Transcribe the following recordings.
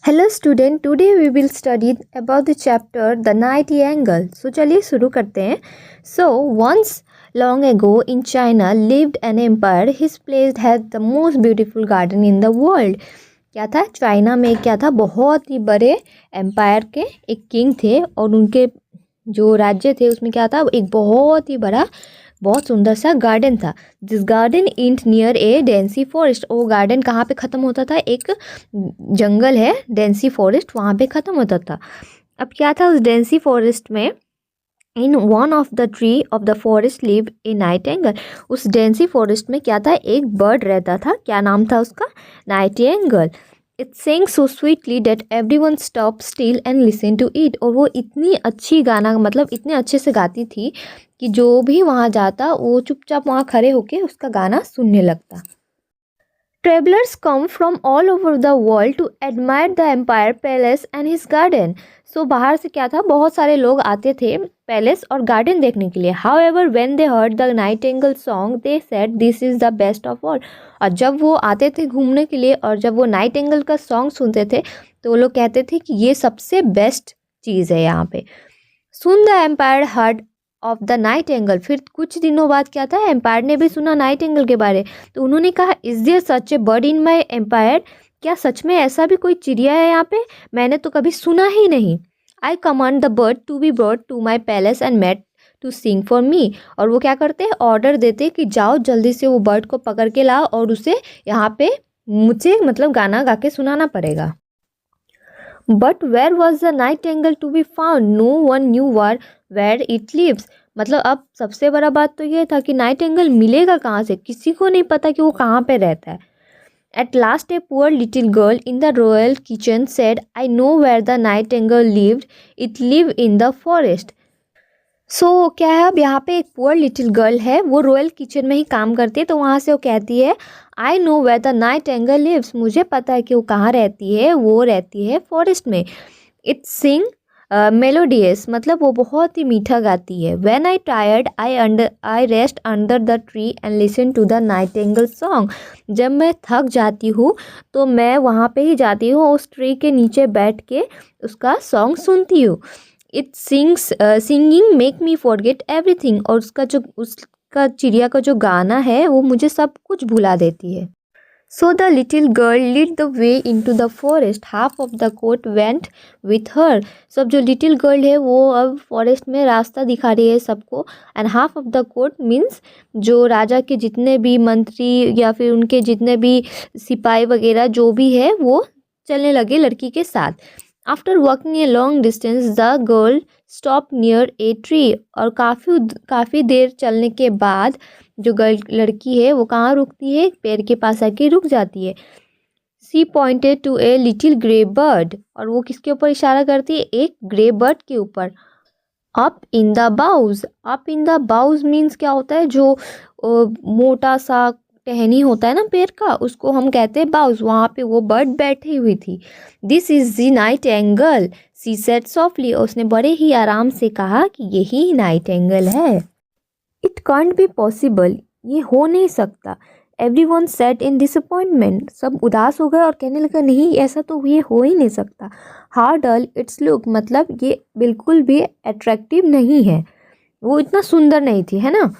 Hello student, today we will study about the chapter the nightingale. So चलिए शुरू करते हैं। So once long ago in China lived an empire his place had the most beautiful garden in the world. क्या था China में? क्या था, बहुत ही बड़े एम्पायर के एक किंग थे और उनके जो राज्य थे उसमें क्या था, एक बहुत ही बड़ा बहुत सुंदर सा गार्डन था। This garden ends near a dense forest. वो गार्डन कहाँ पे ख़त्म होता था? एक जंगल है डेंसी फॉरेस्ट, वहाँ पे ख़त्म होता था। अब क्या था उस डेंसी फॉरेस्ट में? In one of the tree of the forest live A Nightingale. उस डेंसी फॉरेस्ट में क्या था, एक बर्ड रहता था। क्या नाम था उसका? Nightingale. It sang so sweetly that everyone stop still and listen to it. और वो इतनी अच्छी गाना, मतलब इतने अच्छे से गाती थी कि जो भी वहाँ जाता वो चुपचाप वहाँ खड़े होके उसका गाना सुनने लगता। Travelers come from all over the world to admire the Empire Palace and his garden. So बाहर से क्या था, बहुत सारे लोग आते थे पैलेस और गार्डन देखने के लिए। However, when they heard the Nightingale song, they said this is the best of all. और जब वो आते थे घूमने के लिए और जब वो नाइटिंगेल का सॉन्ग सुनते थे तो वो लोग कहते थे कि ये सबसे बेस्ट चीज़ है यहाँ पे। Soon the empire heard of the Nightingale. फिर कुछ दिनों बाद क्या था, एम्पायर ने भी सुना नाइटिंगेल के बारे। तो उन्होंने कहा, is there such a bird in my empire? क्या सच में ऐसा भी कोई चिड़िया है यहाँ पे? मैंने तो कभी सुना ही नहीं। I command the bird to be brought to my palace and made to sing for me. और वो क्या करते हैं, ऑर्डर देते कि जाओ जल्दी से वो बर्ड को पकड़ के लाओ और उसे यहाँ पे मुझे मतलब गाना गा के सुनाना पड़ेगा। But where was the nightingale to be found? No one knew where it lives. मतलब अब सबसे बड़ा बात तो ये था कि नाइटिंगेल मिलेगा कहाँ से, किसी को नहीं पता कि वो कहाँ पे रहता है। At last a poor little girl in the royal kitchen said, I know where the nightingale lived, it live in the forest. So क्या है, अब यहाँ पे एक पुअर लिटिल गर्ल है, वो रॉयल किचन में ही काम करती है। तो वहाँ से वो कहती है, I know where the nightingale lives, मुझे पता है कि वो कहाँ रहती है, वो रहती है फॉरेस्ट में। इट सिंग मेलोडियस, मतलब वो बहुत ही मीठा गाती है। When I tired I rest under the tree and listen to the nightingale song. जब मैं थक जाती हूँ तो मैं वहाँ पे ही जाती हूँ, उस ट्री के नीचे बैठ के उसका सॉन्ग सुनती हूँ। It singing make me forget everything. और उसका चिड़िया का जो गाना है वो मुझे सब कुछ भुला देती है। So the little girl led the way into the forest. Half of the court went with her. So अब जो little girl है वो अब forest में रास्ता दिखा रही है सबको। And half of the court means जो राजा के जितने भी मंत्री या फिर उनके जितने भी सिपाही वगैरह जो भी है वो चलने लगे लड़की के साथ। After walking a long distance, the girl stopped near a tree. और काफ़ी देर चलने के बाद जो लड़की है वो कहाँ रुकती है? पेड़ के पास आके रुक जाती है। She pointed to a little grey bird. और वो किसके ऊपर इशारा करती है? एक ग्रे बर्ड के ऊपर। Up in the boughs. Up in the boughs means क्या होता है? जो मोटा सा टहनी होता है ना पेड़ का, उसको हम कहते हैं बाउज। वहाँ पे वो बर्ड बैठी हुई थी। This is the Nightingale, she said softly. उसने बड़े ही आराम से कहा कि यही नाइटिंगेल है। इट कांट बी पॉसिबल, ये हो नहीं सकता। Everyone said in disappointment. सब उदास हो गए और कहने लगा, नहीं ऐसा तो ये हो ही नहीं सकता। हाउ डल इट्स लुक, मतलब ये बिल्कुल भी अट्रैक्टिव नहीं है, वो इतना सुंदर नहीं थी, है ना।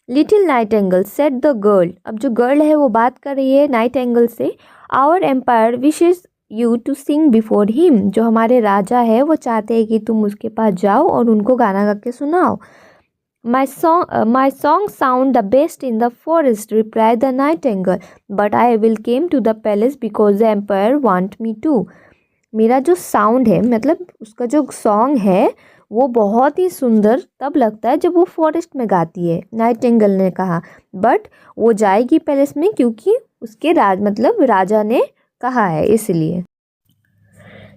Little Nightingale said the girl. अब जो गर्ल है वो बात कर रही है नाइटिंगेल से। Our empire wishes you to sing before him. जो हमारे राजा है वो चाहते हैं कि तुम उसके पास जाओ और उनको गाना गा के सुनाओ। My song sound the best in the forest, replied the nightingale, but I will came to the palace because the emperor want me to. मेरा जो साउंड है, मतलब उसका जो सॉन्ग है वो बहुत ही सुंदर तब लगता है जब वो फॉरेस्ट में गाती है, नाइटिंगेल ने कहा। बट वो जाएगी पैलेस में क्योंकि उसके मतलब राजा ने कहा है, इसलिए।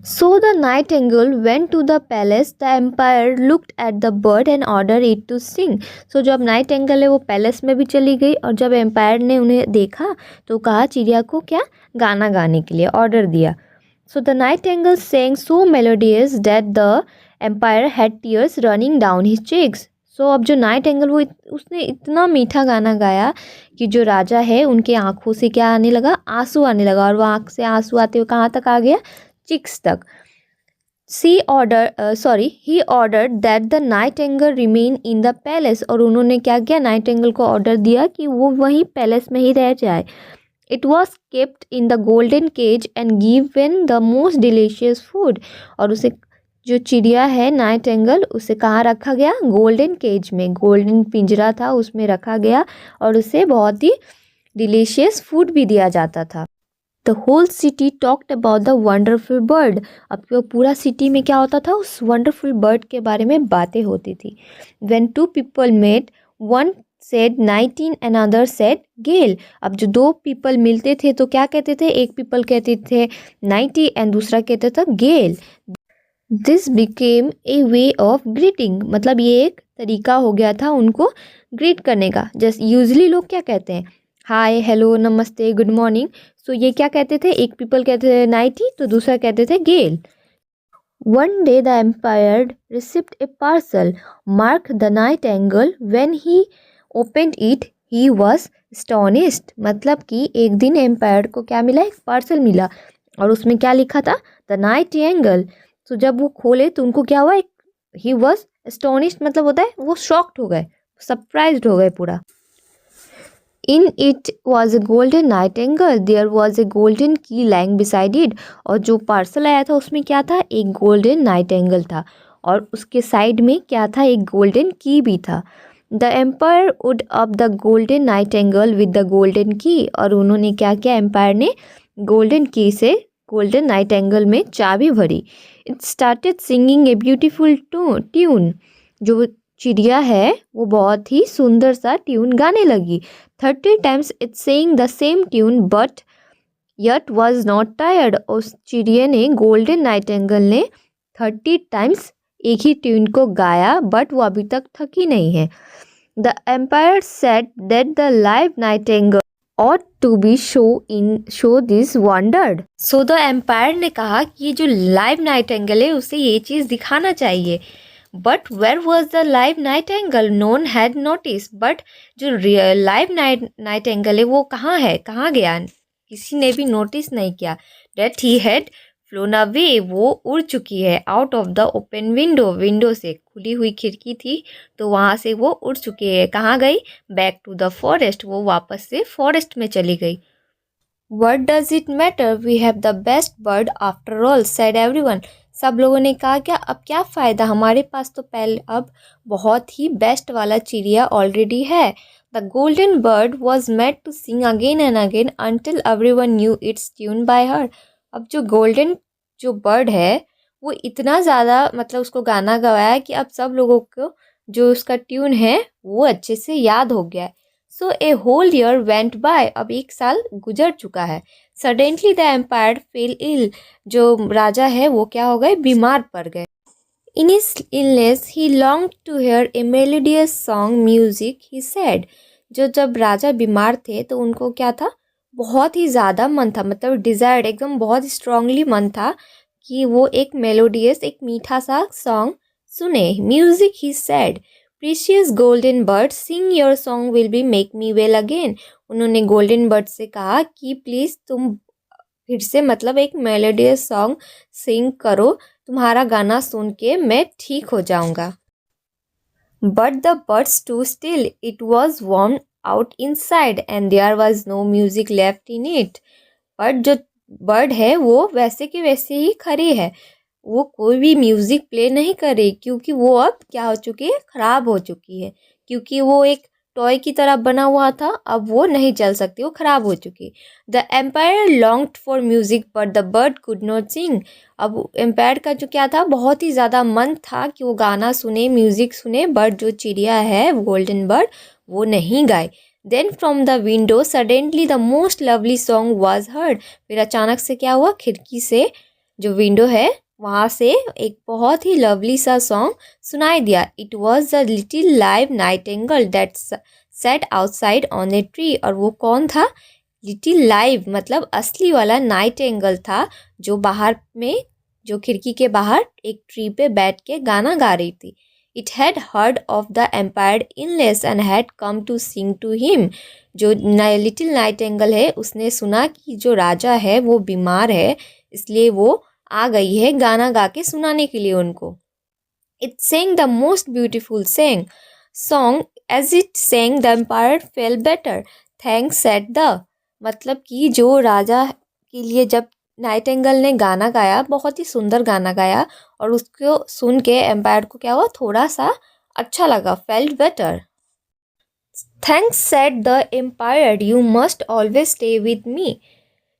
So the nightingale went to the palace. The emperor looked at the bird and ordered it to sing. So जब नाइटिंगेल है वो पैलेस में भी चली गई और जब एम्पायर ने उन्हें देखा तो कहा चिड़िया को क्या, गाना गाने के लिए ऑर्डर दिया। So the nightingale sang so melodious that the empire had tears running down his cheeks. So अब जो नाइटिंगेल उसने इतना मीठा गाना गाया कि जो राजा है उनके आँखों से क्या आने लगा, आंसू आने लगा। और वो आँख से आंसू आते हुए कहाँ तक आ गया? चिक्स तक। He order that the nightingale remain in the palace, और उन्होंने क्या किया, नाइटिंगेल को ऑर्डर दिया कि वो वहीं पैलेस में ही रह जाए। It was kept in the golden cage and given the most delicious food, और उसे जो चिड़िया है नाइटिंगेल, उसे कहाँ रखा गया, गोल्डन केज में, गोल्डन पिंजरा था उसमें रखा गया, और उसे बहुत ही डिलीशियस फूड भी दिया जाता था। The whole city talked about the wonderful bird, अब जो पूरा सिटी में क्या होता था, उस वंडरफुल बर्ड के बारे में बातें होती थी। When two people met, one said nightin and other said gale, अब जो दो पीपल मिलते थे तो क्या कहते थे, एक पीपल कहते थे नाइटी एंड दूसरा कहते था gale. This became a way of greeting, मतलब ये एक तरीका हो गया था उनको ग्रीट करने का। जैसे यूजली लोग क्या कहते हैं, हाय, हेलो, नमस्ते, गुड मॉर्निंग, सो ये क्या कहते थे, एक पीपल कहते थे नाइटी तो दूसरा कहते थे gale. One day the empire received a parcel mark the nightingale, when he opened it he was astonished, मतलब कि एक दिन एम्पायर को क्या मिला, एक पार्सल मिला और उसमें क्या लिखा था, द नाइटिंगेल। तो जब वो खोले तो उनको क्या हुआ, एक ही वॉज एस्टोनिश्ड मतलब होता है वो शॉक्ड हो गए, सरप्राइज्ड हो गए पूरा। In it was a golden nightingale, there was a golden key lying beside it, और जो पार्सल आया था उसमें क्या था, एक गोल्डन नाइटिंगेल था और उसके साइड में क्या था, एक गोल्डन की भी था। The empire would up the golden nightingale with the golden key, और उन्होंने क्या किया, एम्पायर ने गोल्डन की से गोल्डन नाइटिंगेल में चाबी भरी। It started singing a beautiful tune, जो चिड़िया है वो बहुत ही सुंदर सा ट्यून गाने लगी। 30 times it saying the same tune but yet was not tired, उस चिड़िया ने, गोल्डन नाइटिंगेल ने 30 times एक ही ट्यून को गाया बट वो अभी तक थकी नहीं है। The empire said that the live nightingale ought to be show this wondered, so the empire ने कहा कि ये जो लाइव नाइटिंगेल है उसे ये चीज़ दिखाना चाहिए। But where was the live nightingale, none had notice, but जो लाइव नाइटिंगेल है वो कहाँ है, कहाँ गया, किसी ने भी नोटिस नहीं किया। That he had flown away, वो उड़ चुकी है, out of the open window, window से खुली हुई खिड़की थी तो वहाँ से वो उड़ चुकी है, कहाँ गई, बैक टू द फॉरेस्ट, वो वापस से फॉरेस्ट में चली गई। What does it matter? We have the best bird after all, said everyone. सब लोगों ने कहा क्या, अब क्या फ़ायदा, हमारे पास तो पहले अब बहुत ही बेस्ट वाला चिड़िया ऑलरेडी है। The golden bird was made to sing again and again until everyone knew its tune by her, अब जो गोल्डन जो बर्ड है वो इतना ज़्यादा मतलब उसको गाना गवाया कि अब सब लोगों को जो उसका ट्यून है वो अच्छे से याद हो गया है। So a whole year went by, अब एक साल गुजर चुका है। Suddenly the empire fell ill, जो राजा है वो क्या हो गए, बीमार पड़ गए। In his illness he long to hear a melodious song music, he said, जो जब राजा बीमार थे तो उनको क्या था, बहुत ही ज़्यादा मन था, मतलब डिज़ायर्ड, एकदम बहुत स्ट्रांगली मन था कि वो एक मेलोडियस, एक मीठा सा सॉन्ग सुने। Music, he said, precious golden bird sing your song will be make me well again, उन्होंने गोल्डन बर्ड से कहा कि प्लीज़ तुम फिर से मतलब एक मेलोडियस सॉन्ग सिंग करो, तुम्हारा गाना सुन के मैं ठीक हो जाऊंगा। But the birds too still, it was warm out inside and there was no music left in it, but जो बर्ड है वो वैसे के वैसे ही खड़ी है, वो कोई भी म्यूज़िक प्ले नहीं कर रही क्योंकि वो अब क्या हो चुकी है, ख़राब हो चुकी है, क्योंकि वो एक टॉय की तरह बना हुआ था, अब वो नहीं चल सकती, वो ख़राब हो चुकी। The empire longed for music but the bird could not sing, अब एम्पायर का जो क्या था, बहुत ही ज़्यादा मन था कि वो गाना सुने, म्यूज़िक सुने, बट जो चिड़िया है गोल्डन बर्ड वो नहीं गाए। Then from the window suddenly the most lovely song was heard, फिर अचानक से क्या हुआ, खिड़की से जो विंडो है वहाँ से एक बहुत ही लवली सा सॉन्ग सुनाई दिया। It was the little live Nightingale that set outside on a tree, और वो कौन था, लिटिल लाइव मतलब असली वाला नाइटिंगेल था जो बाहर में, जो खिड़की के बाहर एक ट्री पे बैठ के गाना गा रही थी। It had heard of the empire illness and had come to sing to him, जो लिटिल नाइटिंगेल है उसने सुना कि जो राजा है वो बीमार है, इसलिए वो आ गई है गाना गा के सुनाने के लिए उनको। It sang the most beautiful song as it sang the empire felt better. Thanks said the, मतलब कि जो राजा के लिए जब नाइटिंगेल ने गाना गाया, बहुत ही सुंदर गाना गाया और उसको सुन के एम्पायर को क्या हुआ, थोड़ा सा अच्छा लगा, felt better. Thanks said the empire you must always stay with me.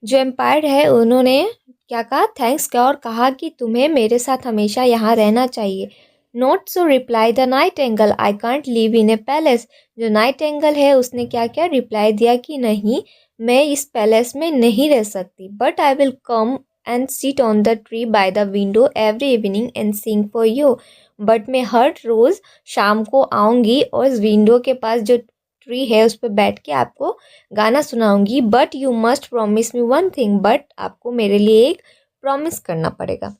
जो एम्पायर है उन्होंने क्या कहा, थैंक्स कहा और कहा कि तुम्हें मेरे साथ हमेशा यहाँ रहना चाहिए। Not so reply the Nightingale, I can't live in A palace. जो नाइटिंगेल है उसने क्या क्या रिप्लाई दिया कि नहीं, मैं इस पैलेस में नहीं रह सकती, but I will come and sit on the tree by the window every evening and sing for you. But मैं हर रोज़ शाम को आऊँगी और इस विंडो के पास जो ट्री है उस पर बैठ के आपको गाना सुनाऊंगी। But you must promise me one thing, but आपको मेरे लिए एक प्रॉमिस करना पड़ेगा।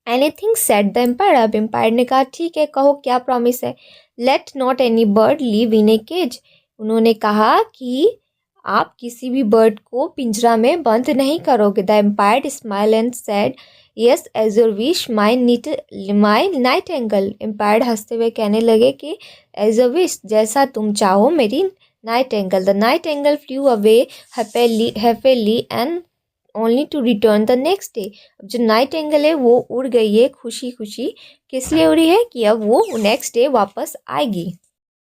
एनीथिंग सेड द एम्पायर, अब एम्पायर ने कहा ठीक है कहो क्या प्रॉमिस है। Let not any bird live in a cage, उन्होंने कहा कि आप किसी भी बर्ड को पिंजरा में बंद नहीं करोगे। The empire smile and said yes as your wish my nightingale, empire हंसते हुए कहने लगे कि एज अ विश, जैसा तुम चाहो मेरी nightingale. The nightingale flew away happily and only to return the next day. अब जो नाइटिंगेल है वो उड़ गई है खुशी खुशी, किस लिए उड़ी है कि अब वो नेक्स्ट डे वापस आएगी।